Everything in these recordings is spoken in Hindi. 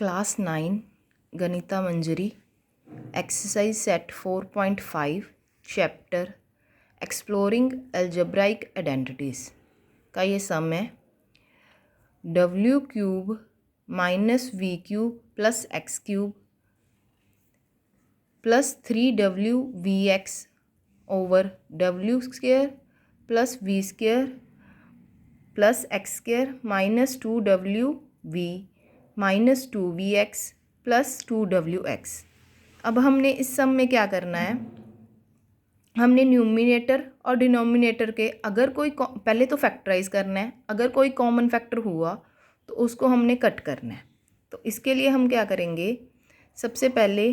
Class 9 Ganita Manjari exercise set 4.5 chapter exploring algebraic identities का ये सम है W cube minus V cube plus X cube plus 3w V X over W square plus V square plus X square minus 2w V minus 2v X plus 2w X. अब हमने इस सम में क्या करना है, हमने न्यूमिनेटर और डिनोमिनेटर के अगर कोई पहले तो फैक्टराइज करना है, अगर कोई कॉमन फैक्टर हुआ तो उसको हमने कट करना है। तो इसके लिए हम क्या करेंगे, सबसे पहले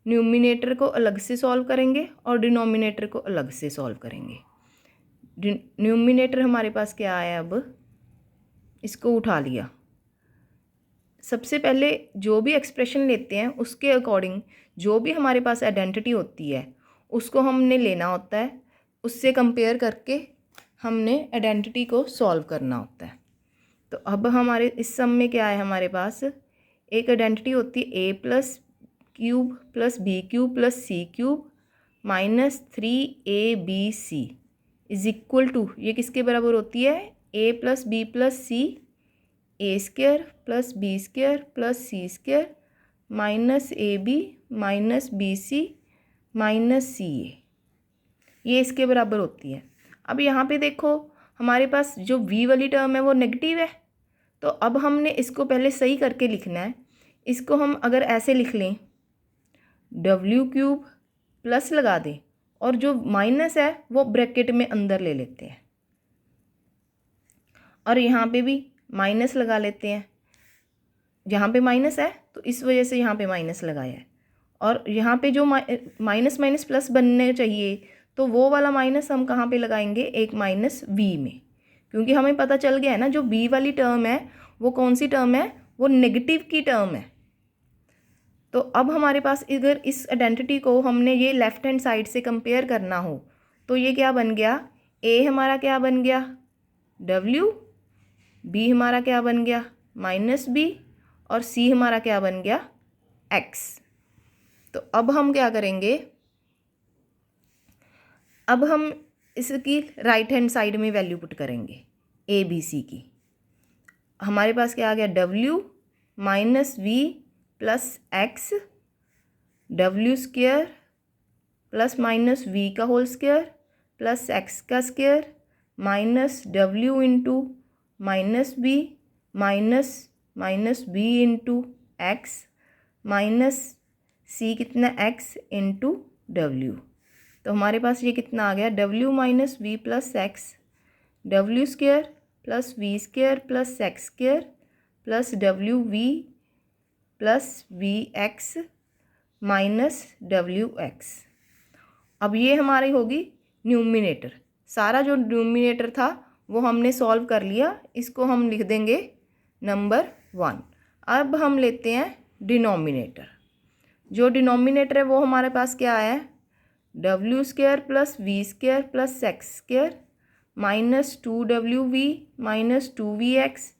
न्यूमिनेटर को अलग से सॉल्व करेंगे और डिनोमिनेटर को अलग से सॉल्व करेंगे। न्यूमिनेटर हमारे पास क्या आया, अब इसको उठा लिया। सबसे पहले जो भी एक्सप्रेशन लेते हैं उसके अकॉर्डिंग जो भी हमारे पास आइडेंटिटी होती है उसको हमने लेना होता है, उससे कंपेयर करके हमने आइडेंटिटी को सॉल्व करना होता है। तो अब हमारे इस सम में क्या है, हमारे पास एक आइडेंटिटी होती है a plus cube plus B cube plus C cube minus 3ab is equal to, ये किसके बराबर होती है, a plus B plus C A square plus B square plus C square minus A B minus B C minus C A, ये इसके बराबर होती है। अब यहाँ पे देखो हमारे पास जो v वाली टर्म है वो नेगेटिव है, तो अब हमने इसको पहले सही करके लिखना है। इसको हम अगर ऐसे लिख लें, w क्यूब प्लस लगा दें और जो माइनस है वो ब्रैकेट में अंदर ले लेते हैं और यहाँ पे भी माइनस लगा लेते हैं। यहाँ पे माइनस है तो इस वजह से यहाँ पे माइनस लगाया है, और यहाँ पे जो माइनस माइनस प्लस बनने चाहिए तो वो वाला माइनस हम कहाँ पे लगाएंगे, एक माइनस v में, क्योंकि हमें पता चल गया है ना जो b वाली टर्म है वो कौन सी टर्म है, वो नेगेटिव की टर्म है। तो अब हमारे पास अगर इस आइडेंटिटी को हमने ये लेफ्ट हैंड साइड से कंपेयर करना हो तो ये क्या बन गया, a हमारा क्या बन गया w, b हमारा क्या बन गया माइनस b और c हमारा क्या बन गया x। तो अब हम क्या करेंगे, अब हम इसकी राइट हैंड साइड में वैल्यू पुट करेंगे a b c की। हमारे पास क्या आ गया, w minus v plus x w square plus minus v का होल स्क्वेयर प्लस x का square minus w into minus b minus minus b into x minus c कितना x इंटू w। तो हमारे पास ये कितना आ गया, w minus v plus x w square plus v square plus X square plus w v plus v x minus w x. अब ये हमारी होगी न्यूमिनेटर। सारा जो न्यूमिनेटर था वो हमने सॉल्व कर लिया, इसको हम लिख देंगे नंबर 1। अब हम लेते हैं डिनोमिनेटर। जो डिनोमिनेटर है वो हमारे पास क्या है, w square plus V square plus X square minus 2w minus 2v X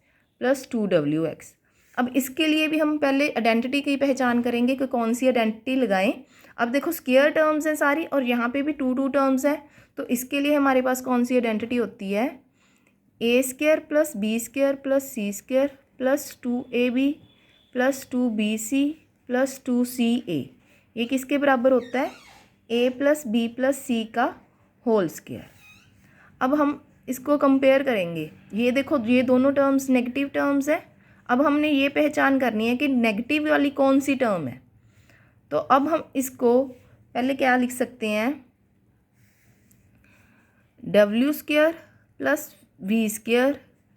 plus 2w X. अब इसके लिए भी हम पहले आइडेंटिटी की पहचान करेंगे कि कौन सी आइडेंटिटी लगाएं। अब देखो स्क्वेयर टर्म्स हैं सारी और यहाँ पे भी टू टर्म्स हैं, तो इसके लिए हमारे पास कौन सी आइडेंटिटी होती है, a square plus B square plus C square plus 2ab plus 2bc plus 2ca। ये किसके बराबर होता है, a plus B plus c का होल स्क्वेयर। अब हम इसको कंपेयर करेंगे, ये देखो ये दोनों टर्म्स नेगेटिव टर्म्स हैं। अब हमने ये पहचान करनी है कि नेगेटिव वाली कौन सी टर्म है। तो अब हम इसको पहले क्या लिख सकते हैं, w square plus V square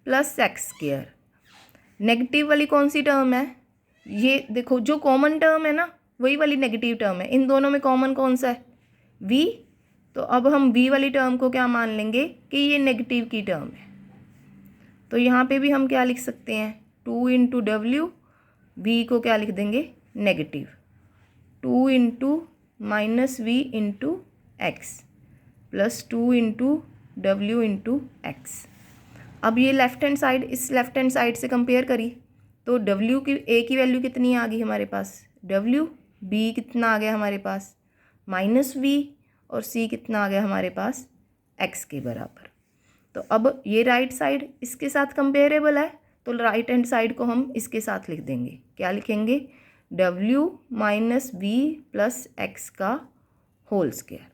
plus X square. Negative वाली कौन सी टर्म है, ये देखो जो कॉमन टर्म है ना वही वाली नेगेटिव टर्म है। इन दोनों में कॉमन कौन सा है, v। तो अब हम v वाली टर्म को क्या मान लेंगे कि ये नेगेटिव की टर्म है। तो यहाँ पे भी हम क्या लिख सकते हैं, 2 इंटू डब्ल्यू, वी को क्या लिख देंगे negative, 2 into minus V into X plus 2 into W into X. अब ये लेफ्ट हैंड साइड इस लेफ्ट हैंड साइड से कंपेयर करी तो डब्ल्यू की ए की वैल्यू कितनी आ गई हमारे पास, डब्ल्यू, बी कितना आ गया हमारे पास माइनस वी, और सी कितना आ गया हमारे पास एक्स के बराबर। तो अब ये राइट साइड इसके साथ कंपेरेबल है, तो राइट हैंड साइड को हम इसके साथ लिख देंगे। क्या लिखेंगे, W minus V plus X का होल स्क्वायर।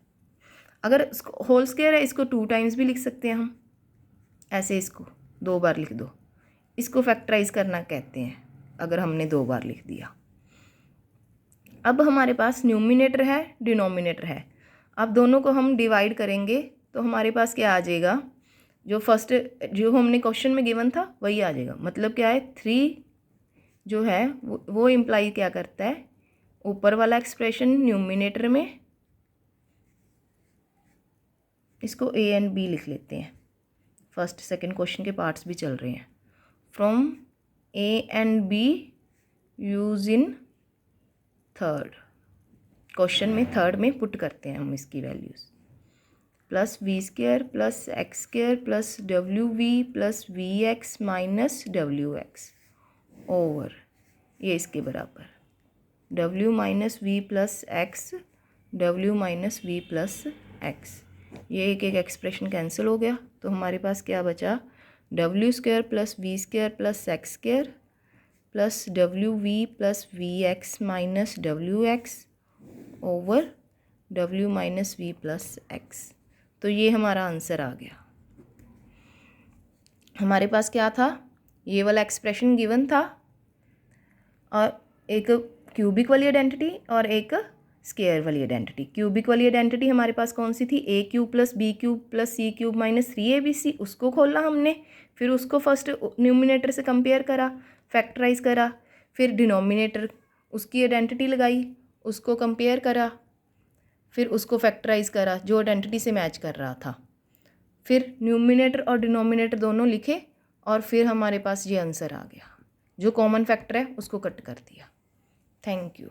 अगर होल स्क्वायर है इसको 2 टाइम्स भी लिख सकते हैं हम, ऐसे इसको 2 बार लिख दो, इसको फैक्टराइज करना कहते हैं अगर हमने 2 बार लिख दिया। अब हमारे पास न्यूमिनेटर है, डिनोमिनेटर है। अब दोनों को हम डिवाइड करेंगे तो हमारे पास क्या आ जाएगा, जो फर्स्ट जो हमने क्वेश्चन में गिवन था वही आ जाएगा। मतलब क्या है, 3 जो है वो इम्प्लाई क्या करता है, ऊपर वाला एक्सप्रेशन न्यूमिनेटर में, इसको ए एंड बी लिख लेते हैं, फर्स्ट सेकंड क्वेश्चन के पार्ट्स भी चल रहे हैं। From A and B use in third, question में थर्ड में पुट करते हैं हम इसकी values, plus V square plus X square plus W V plus V X minus W X over, ये इसके बराबर W minus V plus X, W minus V plus X. ये एक एक एक्सप्रेशन कैंसिल हो गया, तो हमारे पास क्या बचा, W square plus V square plus X square plus W V plus V X minus W X over W minus V plus X. तो ये हमारा आंसर आ गया। हमारे पास क्या था, ये वाला एक्सप्रेशन गिवन था, और एक क्यूबिक वाली आइडेंटिटी और एक स्क्वायर वाली आइडेंटिटी। क्यूबिक वाली आइडेंटिटी हमारे पास कौन सी थी, a cube plus B cube plus C cube minus 3abc, उसको खोला हमने, फिर उसको फर्स्ट न्यूमिनेटर से कंपेयर करा, फैक्टराइज करा, फिर डिनोमिनेटर उसकी आइडेंटिटी लगाई, उसको कंपेयर करा, फिर उसको फैक्टराइज करा जो आइडेंटिटी से मैच कर रहा था, फिर न्यूमिनेटर और डिनोमिनेटर दोनों लिखे, और फिर हमारे पास ये आंसर आ गया। जो कॉमन फैक्टर है उसको कट कर दिया। Thank you.